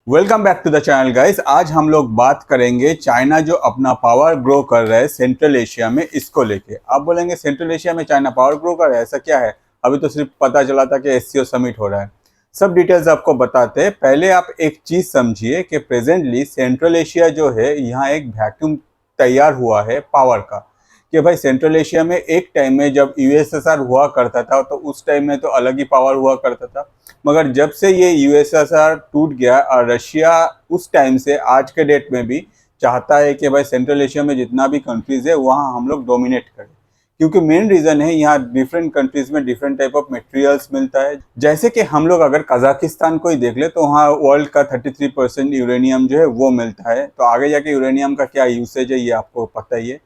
Welcome back to the channel guys. आज हम लोग बात करेंगे चाइना जो अपना पावर ग्रो कर रहा है सेंट्रल एशिया में, इसको लेके। आप बोलेंगे सेंट्रल एशिया में चाइना पावर ग्रो कर रहा है, ऐसा क्या है? अभी तो सिर्फ पता चला था कि एससीओ समिट हो रहा है। सब डिटेल्स आपको बताते हैं। पहले आप एक चीज समझिए कि प्रेजेंटली सेंट्रल एशिया जो है, यहाँ एक वैक्यूम तैयार हुआ है पावर का। कि भाई सेंट्रल एशिया में एक टाइम में जब यूएसएसआर हुआ करता था तो उस टाइम में तो अलग ही पावर हुआ करता था, मगर जब से ये यूएसएसआर टूट गया और रशिया उस टाइम से आज के डेट में भी चाहता है कि भाई सेंट्रल एशिया में जितना भी कंट्रीज है वहाँ हम लोग डोमिनेट करें। क्योंकि मेन रीजन है यहाँ डिफरेंट कंट्रीज में डिफरेंट टाइप ऑफ मटेरियल्स मिलता है। जैसे कि हम लोग अगर कजाकिस्तान को ही देख ले तो वहाँ वर्ल्ड का 33% यूरेनियम जो है वो मिलता है। तो आगे जाके यूरेनियम का क्या यूसेज है ये आपको पता ही है।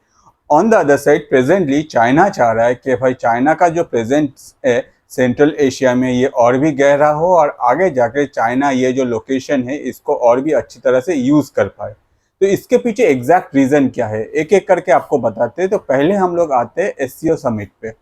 On the other side presently China चाह रहा है कि भाई चाइना का जो प्रेजेंस है सेंट्रल एशिया में ये और भी गहरा हो और आगे जाके चाइना ये जो लोकेशन है इसको और भी अच्छी तरह से यूज कर पाए। तो इसके पीछे एग्जैक्ट रीजन क्या है एक एक करके आपको बताते हैं। तो पहले हम लोग आते हैं एससीओ समिट पे।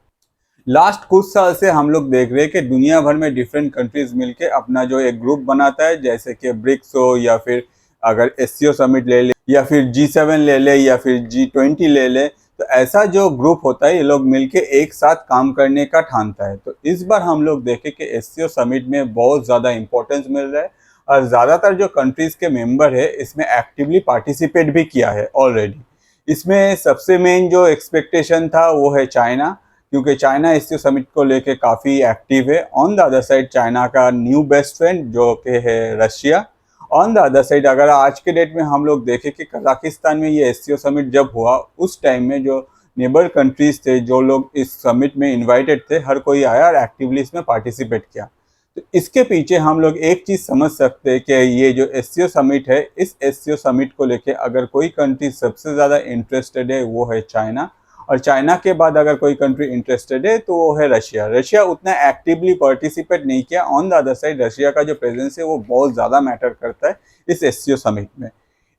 लास्ट कुछ साल से हम लोग देख रहे हैं कि दुनिया भर में डिफरेंट कंट्रीज मिलके अपना जो एक ग्रुप बनाता है, जैसे कि ब्रिक्स हो या फिर अगर एससीओ समिट ले ले या फिर G7 ले ले या फिर G20 ले ले। तो ऐसा जो ग्रुप होता है ये लोग मिलके एक साथ काम करने का ठानता है। तो इस बार हम लोग देखें कि एससीओ समिट में बहुत ज़्यादा इंपॉर्टेंस मिल रहा है और ज़्यादातर जो कंट्रीज़ के मेंबर है इसमें एक्टिवली पार्टिसिपेट भी किया है ऑलरेडी। इसमें सबसे मेन जो एक्सपेक्टेशन था वो है चाइना, क्योंकि चाइना एससीओ समिट को लेके काफ़ी एक्टिव है। On the other side China का न्यू बेस्ट फ्रेंड जो कि है Russia. On the other side अगर आज के डेट में हम लोग देखें कि कजाकिस्तान में ये एससीओ समिट जब हुआ उस टाइम में जो नेबर कंट्रीज थे जो लोग इस समिट में इनवाइटेड थे, हर कोई आया और एक्टिवली इसमें पार्टिसिपेट किया। तो इसके पीछे हम लोग एक चीज़ समझ सकते हैं कि ये जो एससीओ समिट है, इस एससीओ समिट को लेके अगर कोई कंट्री सबसे ज़्यादा इंटरेस्टेड है वो है चाइना। और चाइना के बाद अगर कोई कंट्री इंटरेस्टेड है तो वो है रशिया। रशिया उतना एक्टिवली पार्टिसिपेट नहीं किया। On the other side Russia का जो प्रेजेंस है वो बहुत ज़्यादा मैटर करता है इस एससीओ समिट में।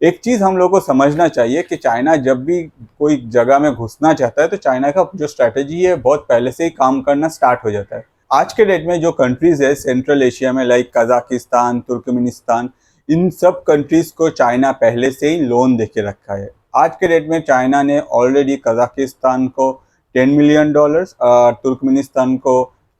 एक चीज़ हम लोग को समझना चाहिए कि चाइना जब भी कोई जगह में घुसना चाहता है तो चाइना का जो स्ट्रैटेजी है बहुत पहले से ही काम करना स्टार्ट हो जाता है। आज के डेट में जो कंट्रीज है सेंट्रल एशिया में लाइक कजाकिस्तान, तुर्कमेनिस्तान, इन सब कंट्रीज को चाइना पहले से ही लोन दे के रखा है। आज के डेट में चाइना ने ऑलरेडी कजाकिस्तान को $10 मिलियन और तुर्कमेनिस्तान को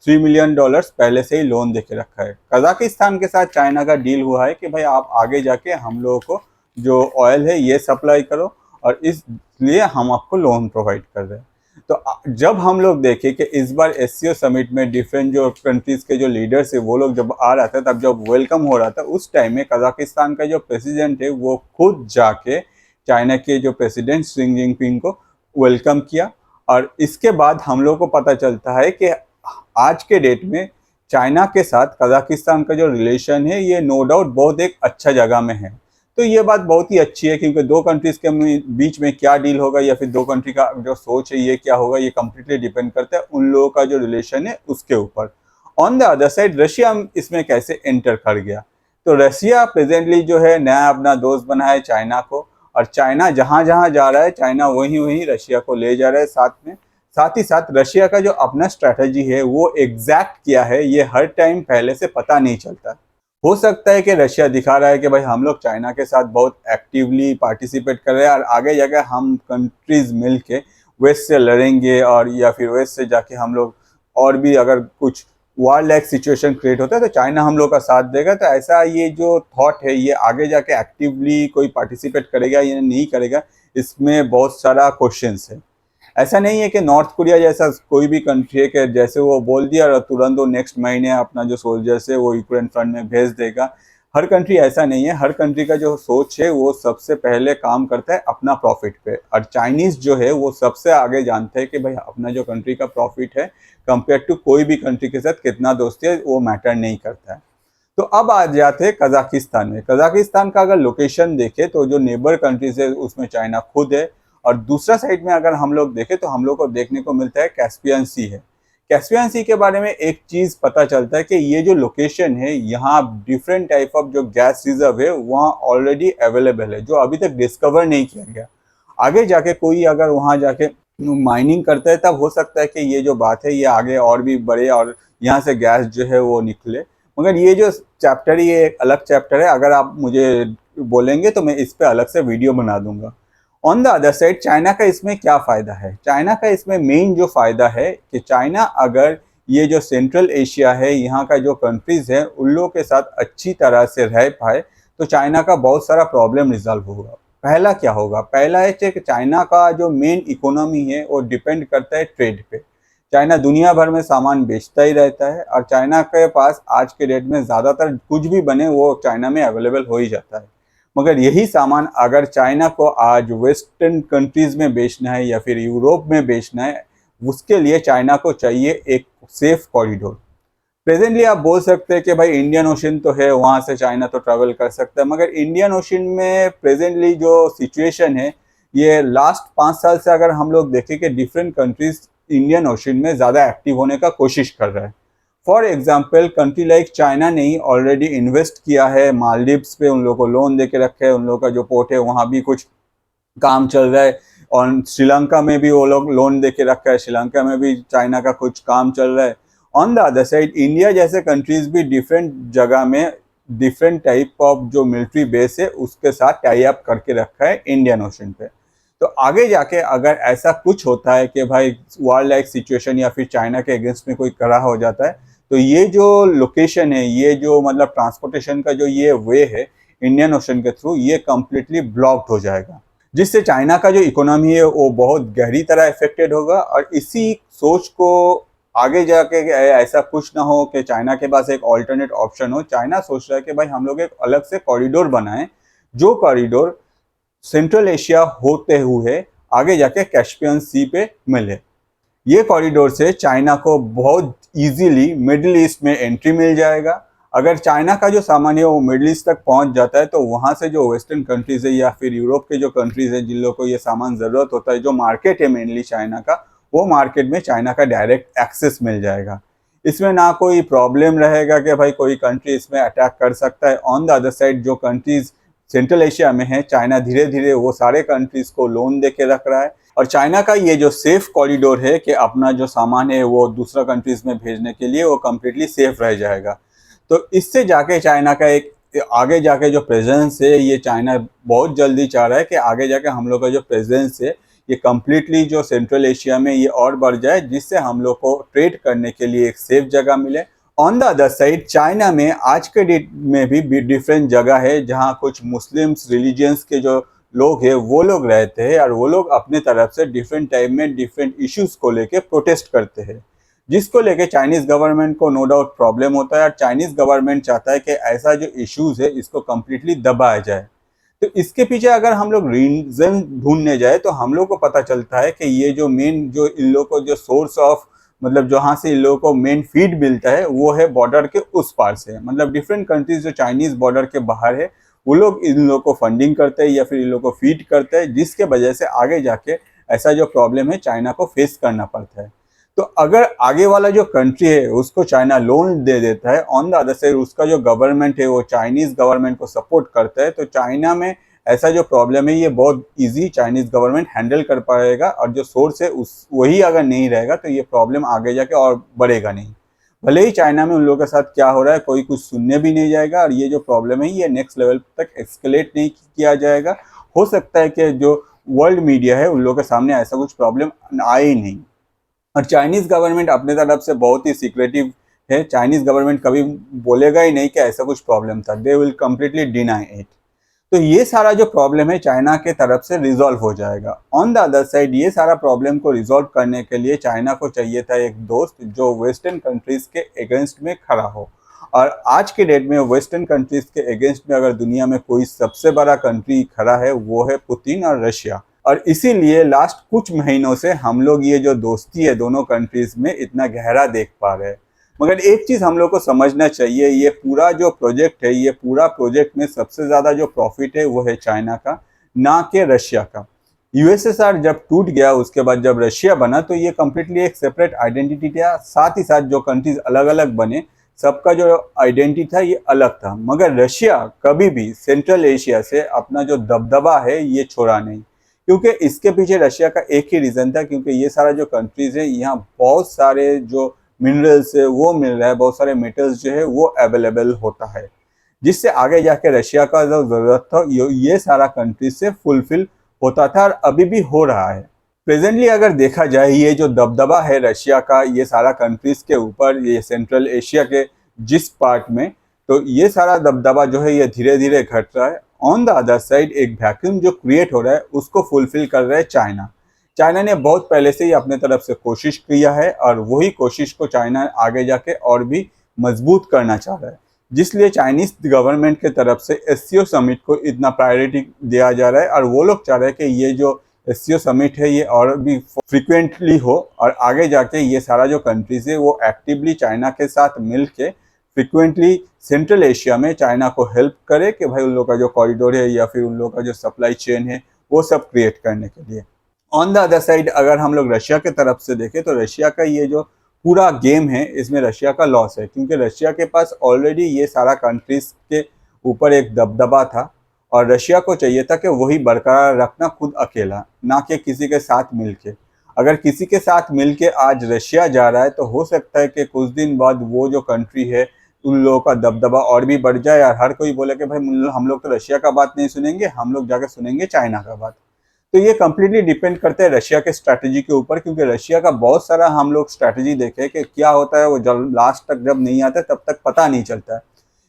$3 मिलियन पहले से ही लोन दे के रखा है। कजाकिस्तान के साथ चाइना का डील हुआ है कि भाई आप आगे जाके हम लोगों को जो ऑयल है ये सप्लाई करो और इसलिए हम आपको लोन प्रोवाइड कर रहे हैं। तो जब हम लोग देखें कि इस बार एससीओ समिट में डिफरेंट जो कंट्रीज के जो लीडर्स है वो लोग जब आ रहा था, तब जब वेलकम हो रहा था उस टाइम में कजाकिस्तान का जो प्रेसिडेंट है वो खुद जाके चाइना के जो प्रेसिडेंट शी जिनपिंग को वेलकम किया। और इसके बाद हम लोग को पता चलता है कि आज के डेट में चाइना के साथ कजाकिस्तान का जो रिलेशन है ये नो डाउट बहुत एक अच्छा जगह में है। तो ये बात बहुत ही अच्छी है, क्योंकि दो कंट्रीज के बीच में क्या डील होगा या फिर दो कंट्री का जो सोच है ये क्या होगा, ये कम्प्लीटली डिपेंड करता है उन लोगों का जो रिलेशन है उसके ऊपर। On the other side Russia इसमें कैसे एंटर कर गया। तो रशिया प्रेजेंटली जो है नया अपना दोस्त बना है चाइना को, और चाइना जहां जहां जा रहा है चाइना वहीं वहीं रशिया को ले जा रहा है साथ में। साथ ही साथ रशिया का जो अपना स्ट्रैटेजी है वो एग्जैक्ट क्या है ये हर टाइम पहले से पता नहीं चलता। हो सकता है कि रशिया दिखा रहा है कि भाई हम लोग चाइना के साथ बहुत एक्टिवली पार्टिसिपेट कर रहे हैं और आगे जाकर हम कंट्रीज मिल के वेस्ट से लड़ेंगे, और या फिर वेस्ट से जाके हम लोग और भी अगर कुछ वार लाइक सिचुएशन क्रिएट होता है तो चाइना हम लोग का साथ देगा। तो ऐसा ये जो थॉट है ये आगे जाके एक्टिवली कोई पार्टिसिपेट करेगा या नहीं करेगा, इसमें बहुत सारा क्वेश्चंस है। ऐसा नहीं है कि नॉर्थ कोरिया जैसा कोई भी कंट्री है कि जैसे वो बोल दिया और तुरंत वो नेक्स्ट महीने अपना जो सोल्जर्स है वो यूक्रेन फ्रंट में भेज देगा। हर कंट्री ऐसा नहीं है। हर कंट्री का जो सोच है वो सबसे पहले काम करता है अपना प्रॉफिट पे, और चाइनीज जो है वो सबसे आगे जानते हैं कि भाई अपना जो कंट्री का प्रॉफिट है कंपेयर टू कोई भी कंट्री के साथ कितना दोस्ती है वो मैटर नहीं करता है। तो अब आ जाते हैं कजाकिस्तान में। कजाकिस्तान का अगर लोकेशन देखें तो जो नेबर कंट्रीज है उसमें चाइना खुद है, और दूसरा साइड में अगर हम लोग देखें तो हम लोग को देखने को मिलता है कैस्पियन सी है। कैस्पियन सी के बारे में एक चीज़ पता चलता है कि ये जो लोकेशन है यहाँ डिफरेंट टाइप ऑफ जो गैस रिजर्व है वहाँ ऑलरेडी अवेलेबल है जो अभी तक डिस्कवर नहीं किया गया। आगे जाके कोई अगर वहाँ जाके माइनिंग करता है तब हो सकता है कि ये जो बात है ये आगे और भी बढ़े और यहाँ से गैस जो है वो निकले। मगर ये जो चैप्टर, ये एक अलग चैप्टर है, अगर आप मुझे बोलेंगे तो मैं इस पे अलग से वीडियो बना दूंगा। On the other side China का इसमें क्या फ़ायदा है? चाइना का इसमें मेन जो फ़ायदा है कि चाइना अगर ये जो सेंट्रल एशिया है, यहाँ का जो कंट्रीज़ है, उन लोगों के साथ अच्छी तरह से रह पाए तो चाइना का बहुत सारा प्रॉब्लम रिजॉल्व होगा। पहला क्या होगा? पहला है कि चाइना का जो मेन इकोनॉमी है वो डिपेंड करता है ट्रेड पे। चाइना दुनिया भर में सामान बेचता ही रहता है और चाइना के पास आज के डेट में ज़्यादातर कुछ भी बने वो चाइना में अवेलेबल हो ही जाता है। मगर यही सामान अगर चाइना को आज वेस्टर्न कंट्रीज़ में बेचना है या फिर यूरोप में बेचना है, उसके लिए चाइना को चाहिए एक सेफ कॉरिडोर। प्रेजेंटली आप बोल सकते हैं कि भाई इंडियन ओशन तो है, वहाँ से चाइना तो ट्रैवल कर सकता है, मगर इंडियन ओशन में प्रेजेंटली जो सिचुएशन है, ये लास्ट 5 साल से अगर हम लोग देखें कि डिफरेंट कंट्रीज इंडियन ओशन में ज़्यादा एक्टिव होने का कोशिश कर रहा है। For example country like China ने ही ऑलरेडी इन्वेस्ट किया है मालदीव्स पे, उन लोगों को लोन दे के रखे है, उन लोगों का जो पोर्ट है वहाँ भी कुछ काम चल रहा है, और श्रीलंका में भी वो लोग लोन दे के रखा है, श्रीलंका में भी चाइना का कुछ काम चल रहा है। On the other side India जैसे कंट्रीज भी डिफरेंट जगह में डिफरेंट टाइप ऑफ जो मिलिट्री बेस है उसके साथ टाई अप करके रखा है इंडियन ओशन पे। तो आगे जाके अगर ऐसा कुछ होता है कि भाई वॉर लाइक सिचुएशन या फिर चाइना के अगेंस्ट में कोई कड़ा हो जाता है, तो ये जो लोकेशन है, ये जो मतलब ट्रांसपोर्टेशन का जो ये वे है इंडियन ओशन के थ्रू, ये कम्प्लीटली ब्लॉक्ड हो जाएगा, जिससे चाइना का जो इकोनॉमी है वो बहुत गहरी तरह इफेक्टेड होगा। और इसी सोच को आगे जाके ऐसा कुछ ना हो कि चाइना के पास एक ऑल्टरनेट ऑप्शन हो। चाइना सोच रहा है कि भाई हम लोग एक अलग से कॉरिडोर बनाएं, जो कॉरिडोर सेंट्रल एशिया होते हुए आगे जाके कैस्पियन सी पे मिले। ये कॉरिडोर से चाइना को बहुत इजीली मिडिल ईस्ट में एंट्री मिल जाएगा। अगर चाइना का जो सामान है वो मिडिल ईस्ट तक पहुंच जाता है तो वहाँ से जो वेस्टर्न कंट्रीज़ है या फिर यूरोप के जो कंट्रीज़ है जिन लोगों को ये सामान ज़रूरत होता है, जो मार्केट है मेनली चाइना का, वो मार्केट में चाइना का डायरेक्ट एक्सेस मिल जाएगा। इसमें ना कोई प्रॉब्लम रहेगा कि भाई कोई कंट्री इसमें अटैक कर सकता है। ऑन द अदर साइड जो कंट्रीज़ सेंट्रल एशिया में है, चाइना धीरे धीरे वो सारे कंट्रीज़ को लोन दे के रख रहा है, और चाइना का ये जो सेफ कॉरिडोर है कि अपना जो सामान है वो दूसरा कंट्रीज़ में भेजने के लिए वो कम्प्लीटली सेफ रह जाएगा। तो इससे जाके चाइना का एक आगे जाके जो प्रेजेंस है, ये चाइना बहुत जल्दी चाह रहा है कि आगे जाके हम लोग का जो प्रेजेंस है ये कम्प्लीटली जो सेंट्रल एशिया में ये और बढ़ जाए, जिससे हम लोग को ट्रेड करने के लिए एक सेफ जगह मिले। On the other side China में आज के डेट में भी डिफरेंट जगह है जहाँ कुछ मुस्लिम्स रिलीजियंस के जो लोग हैं वो लोग रहते हैं, और वो लोग अपने तरफ से डिफरेंट टाइम में डिफरेंट इश्यूज को लेके प्रोटेस्ट करते हैं, जिसको लेके चाइनीज़ गवर्नमेंट को नो डाउट प्रॉब्लम होता है। और चाइनीज़ गवर्नमेंट चाहता है कि ऐसा जो इश्यूज है इसको कम्प्लीटली दबाया जाए। तो इसके पीछे अगर हम लोग रीजन ढूंढने जाए तो हम लोग को पता चलता है कि ये जो मेन जो इन लोगों को जो सोर्स ऑफ मतलब जहाँ से इन लोगों को मेन फीड मिलता है वो है बॉर्डर के उस पार से। मतलब डिफरेंट कंट्रीज जो चाइनीज़ बॉर्डर के बाहर है वो लोग इन लोगों को फंडिंग करते हैं या फिर इन लोगों को फीड करते हैं, जिसके वजह से आगे जाके ऐसा जो प्रॉब्लम है चाइना को फेस करना पड़ता है। तो अगर आगे वाला जो कंट्री है उसको चाइना लोन दे देता है, ऑन द अदर साइड उसका जो गवर्नमेंट है वो चाइनीज़ गवर्नमेंट को सपोर्ट करता है, तो चाइना में ऐसा जो प्रॉब्लम है ये बहुत इजी चाइनीज़ गवर्नमेंट हैंडल कर पाएगा। और जो सोर्स है उस वही अगर नहीं रहेगा तो ये प्रॉब्लम आगे जाके और बढ़ेगा नहीं। भले ही चाइना में उन लोगों के साथ क्या हो रहा है कोई कुछ सुनने भी नहीं जाएगा, और ये जो प्रॉब्लम है ये नेक्स्ट लेवल तक एक्सकेलेट नहीं किया जाएगा। हो सकता है कि जो वर्ल्ड मीडिया है उन लोगों के सामने ऐसा कुछ प्रॉब्लम आए ही नहीं। और चाइनीज़ गवर्नमेंट अपने तरफ से बहुत ही सीक्रेटिव है, चाइनीज़ गवर्नमेंट कभी बोलेगा ही नहीं कि ऐसा कुछ प्रॉब्लम था, they will completely deny it. तो ये सारा जो प्रॉब्लम है चाइना के तरफ से रिजॉल्व हो जाएगा। ऑन द अदर साइड ये सारा प्रॉब्लम को रिजॉल्व करने के लिए चाइना को चाहिए था एक दोस्त जो वेस्टर्न कंट्रीज़ के अगेंस्ट में खड़ा हो। और आज के डेट में वेस्टर्न कंट्रीज़ के अगेंस्ट में अगर दुनिया में कोई सबसे बड़ा कंट्री खड़ा है वो है पुतिन और रशिया। और इसीलिए लास्ट कुछ महीनों से हम लोग ये जो दोस्ती है दोनों कंट्रीज़ में इतना गहरा देख पा रहे हैं। मगर एक चीज़ हम लोग को समझना चाहिए, ये पूरा जो प्रोजेक्ट है, ये पूरा प्रोजेक्ट में सबसे ज़्यादा जो प्रॉफिट है वो है चाइना का, ना कि रशिया का। यूएसएसआर जब टूट गया उसके बाद जब रशिया बना तो ये कम्प्लीटली एक सेपरेट आइडेंटिटी था, साथ ही साथ जो कंट्रीज अलग अलग बने सबका जो आइडेंटिटी था ये अलग था। मगर रशिया कभी भी सेंट्रल एशिया से अपना जो दबदबा है ये छोड़ा नहीं, क्योंकि इसके पीछे रशिया का एक ही रीज़न था, क्योंकि ये सारा जो कंट्रीज़ है यहाँ बहुत सारे जो मिनरल्स है वो मिल रहा है, बहुत सारे मेटल्स जो है वो अवेलेबल होता है, जिससे आगे जाके रशिया का जो जरूरत था ये सारा कंट्री से फुलफिल होता था और अभी भी हो रहा है। प्रेजेंटली अगर देखा जाए ये जो दबदबा है रशिया का ये सारा कंट्रीज के ऊपर, ये सेंट्रल एशिया के जिस पार्ट में, तो ये सारा दबदबा जो है ये धीरे धीरे घट रहा है। ऑन द अदर साइड एक वैक्यूम जो क्रिएट हो रहा है उसको फुलफिल कर रहा है चाइना। चाइना ने बहुत पहले से ही अपने तरफ से कोशिश किया है और वही कोशिश को चाइना आगे जाके और भी मजबूत करना चाह रहा है, जिसलिए चाइनीज गवर्नमेंट के तरफ से एससीओ समिट को इतना प्रायोरिटी दिया जा रहा है और वो लोग चाह रहे हैं कि ये जो एससीओ समिट है ये और भी फ्रिक्वेंटली हो और आगे जाके ये सारा जो कंट्रीज है वो एक्टिवली चाइना के साथ मिल के फ्रिक्वेंटली सेंट्रल एशिया में चाइना को हेल्प करे कि भाई उन लोग का जो कॉरिडोर है या फिर उन लोग का जो सप्लाई चेन है वो सब क्रिएट करने के लिए। ऑन द अदर साइड अगर हम लोग रशिया के तरफ से देखें तो रशिया का ये जो पूरा गेम है इसमें रशिया का लॉस है, क्योंकि रशिया के पास ऑलरेडी ये सारा कंट्रीज के ऊपर एक दबदबा था और रशिया को चाहिए था कि वही बरकरार रखना खुद अकेला, ना कि किसी के साथ मिलके। अगर किसी के साथ मिलके आज रशिया जा रहा है तो हो सकता है कि कुछ दिन बाद वो जो कंट्री है उन लोगों का दबदबा और भी बढ़ जाए और हर कोई बोले कि भाई हम लोग तो रशिया का बात नहीं सुनेंगे, हम लोग जाकर सुनेंगे चाइना का बात। तो ये कम्प्लीटली डिपेंड करता है रशिया के स्ट्रैटेजी के ऊपर, क्योंकि रशिया का बहुत सारा हम लोग स्ट्रैटेजी देखे कि क्या होता है वो जब लास्ट तक जब नहीं आता तब तक पता नहीं चलता है।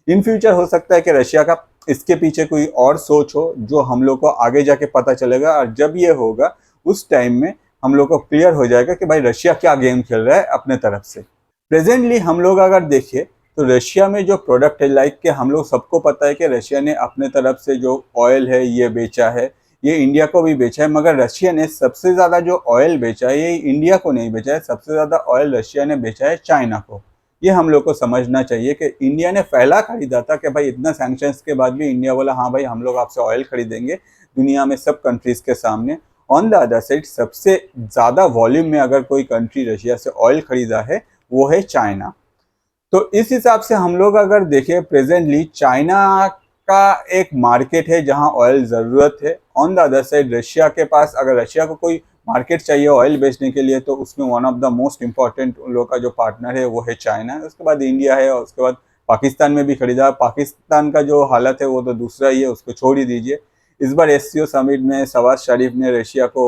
इन फ्यूचर हो सकता है कि रशिया का इसके पीछे कोई और सोच हो जो हम लोग को आगे जाके पता चलेगा और जब ये होगा उस टाइम में हम लोग को क्लियर हो जाएगा कि भाई रशिया क्या गेम खेल रहा है अपने तरफ से। प्रेजेंटली हम लोग अगर देखें तो रशिया में जो प्रोडक्ट है, लाइक के हम लोग सबको पता है कि रशिया ने अपने तरफ से जो ऑयल है ये बेचा है, ये इंडिया को भी बेचा है, मगर रशिया ने सबसे ज़्यादा जो ऑयल बेचा है ये इंडिया को नहीं बेचा है, सबसे ज़्यादा ऑयल रशिया ने बेचा है चाइना को। ये हम लोग को समझना चाहिए कि इंडिया ने पहला खरीदा था कि भाई इतना सैंक्शंस के बाद भी इंडिया बोला हाँ भाई हम लोग आपसे ऑयल खरीदेंगे दुनिया में सब कंट्रीज के सामने। ऑन द अदर साइड सबसे ज़्यादा वॉल्यूम में अगर कोई कंट्री रशिया से ऑयल खरीदा है वो है चाइना। तो इस हिसाब से हम लोग अगर देखें प्रेजेंटली चाइना का एक मार्केट है जहां ऑयल ज़रूरत है। On the other side Russia के पास अगर रशिया को कोई मार्केट चाहिए ऑयल बेचने के लिए तो उसमें one of the most important उन लोग का जो पार्टनर है वो है चाइना, उसके बाद इंडिया है और उसके बाद पाकिस्तान में भी खरीदा। पाकिस्तान का जो हालत है वो तो दूसरा ही है, उसको छोड़ ही दीजिए। इस बार एससीओ समिट में शहबाज शरीफ ने रशिया को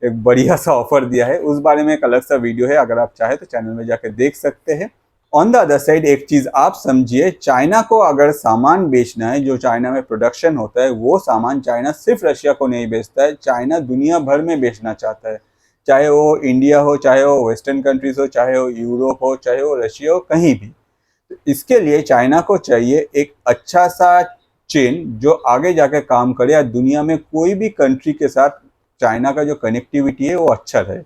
एक बढ़िया सा ऑफर दिया है, उस बारे में एक अलग सा वीडियो है, अगर आप चाहें तो चैनल में जाकर देख सकते हैं। ऑन द अदर साइड एक चीज़ आप समझिए, चाइना को अगर सामान बेचना है जो चाइना में प्रोडक्शन होता है वो सामान चाइना सिर्फ रशिया को नहीं बेचता है, चाइना दुनिया भर में बेचना चाहता है, चाहे वो इंडिया हो, चाहे वो वेस्टर्न कंट्रीज हो, चाहे वो यूरोप हो, चाहे वो रशिया हो, कहीं भी। तो इसके लिए चाइना को चाहिए एक अच्छा सा चेन जो आगे जाके काम करे या दुनिया में कोई भी कंट्री के साथ चाइना का जो कनेक्टिविटी है वो अच्छा रहे।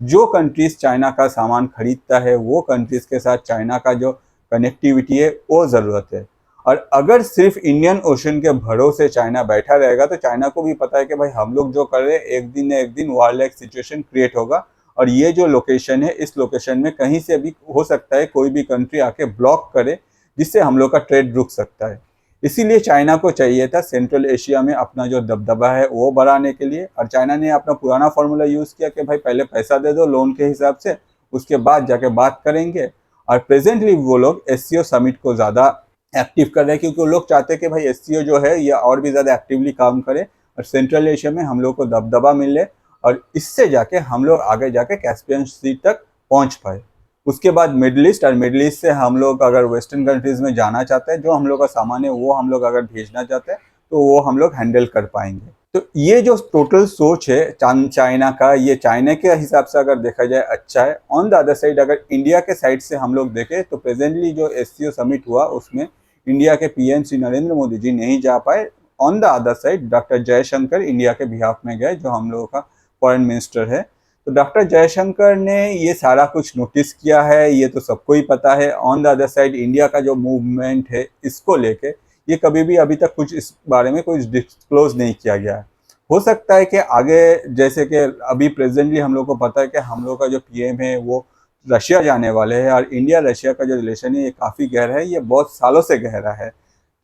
जो कंट्रीज चाइना का सामान खरीदता है वो कंट्रीज के साथ चाइना का जो कनेक्टिविटी है वो ज़रूरत है। और अगर सिर्फ इंडियन ओशन के भरोसे चाइना बैठा रहेगा तो चाइना को भी पता है कि भाई हम लोग जो कर रहे हैं एक दिन न एक दिन वार लाइक सिचुएशन क्रिएट होगा और ये जो लोकेशन है इस लोकेशन में कहीं से भी हो सकता है कोई भी कंट्री आके ब्लॉक करे, जिससे हम लोग का ट्रेड रुक सकता है। इसीलिए चाइना को चाहिए था सेंट्रल एशिया में अपना जो दबदबा है वो बढ़ाने के लिए, और चाइना ने अपना पुराना फॉर्मूला यूज़ किया कि भाई पहले पैसा दे दो लोन के हिसाब से, उसके बाद जाके बात करेंगे। और प्रेजेंटली वो लोग एससीओ समिट को ज़्यादा एक्टिव कर रहे हैं क्योंकि वो लोग चाहते हैं कि भाई एससीओ जो है ये और भी ज़्यादा एक्टिवली काम करे और सेंट्रल एशिया में हम लोग को दबदबा मिले और इससे जाके हम लोग आगे जाके कैस्पियन सी तक पहुँच पाए। उसके बाद मिडल ईस्ट, और मिडल ईस्ट से हम लोग अगर वेस्टर्न कंट्रीज़ में जाना चाहते हैं, जो हम लोग का सामान है वो हम लोग अगर भेजना चाहते हैं तो वो हम लोग हैंडल कर पाएंगे। तो ये जो टोटल सोच है चाइना का, ये चाइना के हिसाब से अगर देखा जाए अच्छा है। ऑन द अदर साइड अगर इंडिया के साइड से हम लोग देखें तो प्रेजेंटली जो एससीओ समिट हुआ उसमें इंडिया के पीएम श्री नरेंद्र मोदी जी नहीं जा पाए। On the other side doctor Jaishankar India के बिहाफ में गए, जो हम लोगों का फॉरेन मिनिस्टर है। तो डॉक्टर जयशंकर ने ये सारा कुछ नोटिस किया है, ये तो सबको ही पता है। On the other side India का जो मूवमेंट है इसको लेके ये कभी भी अभी तक कुछ इस बारे में कुछ डिस्क्लोज नहीं किया गया है। हो सकता है कि आगे, जैसे कि अभी प्रेजेंटली हम लोग को पता है कि हम लोग का जो पीएम है वो रशिया जाने वाले हैं और इंडिया रशिया का जो रिलेशन है ये काफ़ी गहरा है, ये बहुत सालों से गहरा है।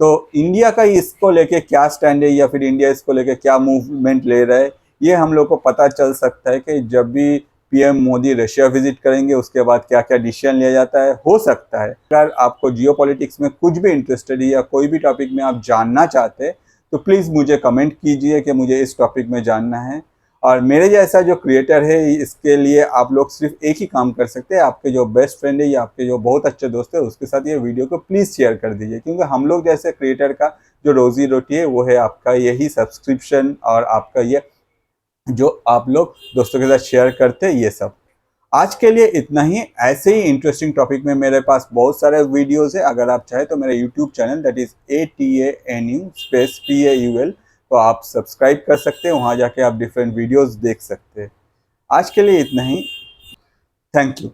तो इंडिया का इसको लेके क्या स्टैंड है या फिर इंडिया इसको लेके क्या मूवमेंट ले रहा है, ये हम लोग को पता चल सकता है कि जब भी पीएम मोदी रशिया विजिट करेंगे, उसके बाद क्या क्या डिसीजन लिया जाता है। हो सकता है अगर आपको जियोपॉलिटिक्स में कुछ भी इंटरेस्टेड है या कोई भी टॉपिक में आप जानना चाहते हैं तो प्लीज़ मुझे कमेंट कीजिए कि मुझे इस टॉपिक में जानना है। और मेरे जैसा जो क्रिएटर है इसके लिए आप लोग सिर्फ एक ही काम कर सकते हैं, आपके जो बेस्ट फ्रेंड है या आपके जो बहुत अच्छे दोस्त है उसके साथ ये वीडियो को प्लीज़ शेयर कर दीजिए, क्योंकि हम लोग जैसे क्रिएटर का जो रोजी रोटी है वो है आपका यही सब्सक्रिप्शन और आपका ये जो आप लोग दोस्तों के साथ शेयर करते हैं ये सब। आज के लिए इतना ही। ऐसे ही इंटरेस्टिंग टॉपिक में मेरे पास बहुत सारे वीडियोस है, अगर आप चाहें तो मेरा YouTube channel that is ATANU_PAUL तो आप सब्सक्राइब कर सकते हैं, वहाँ जाके आप डिफरेंट वीडियोस देख सकते हैं। आज के लिए इतना ही। Thank you.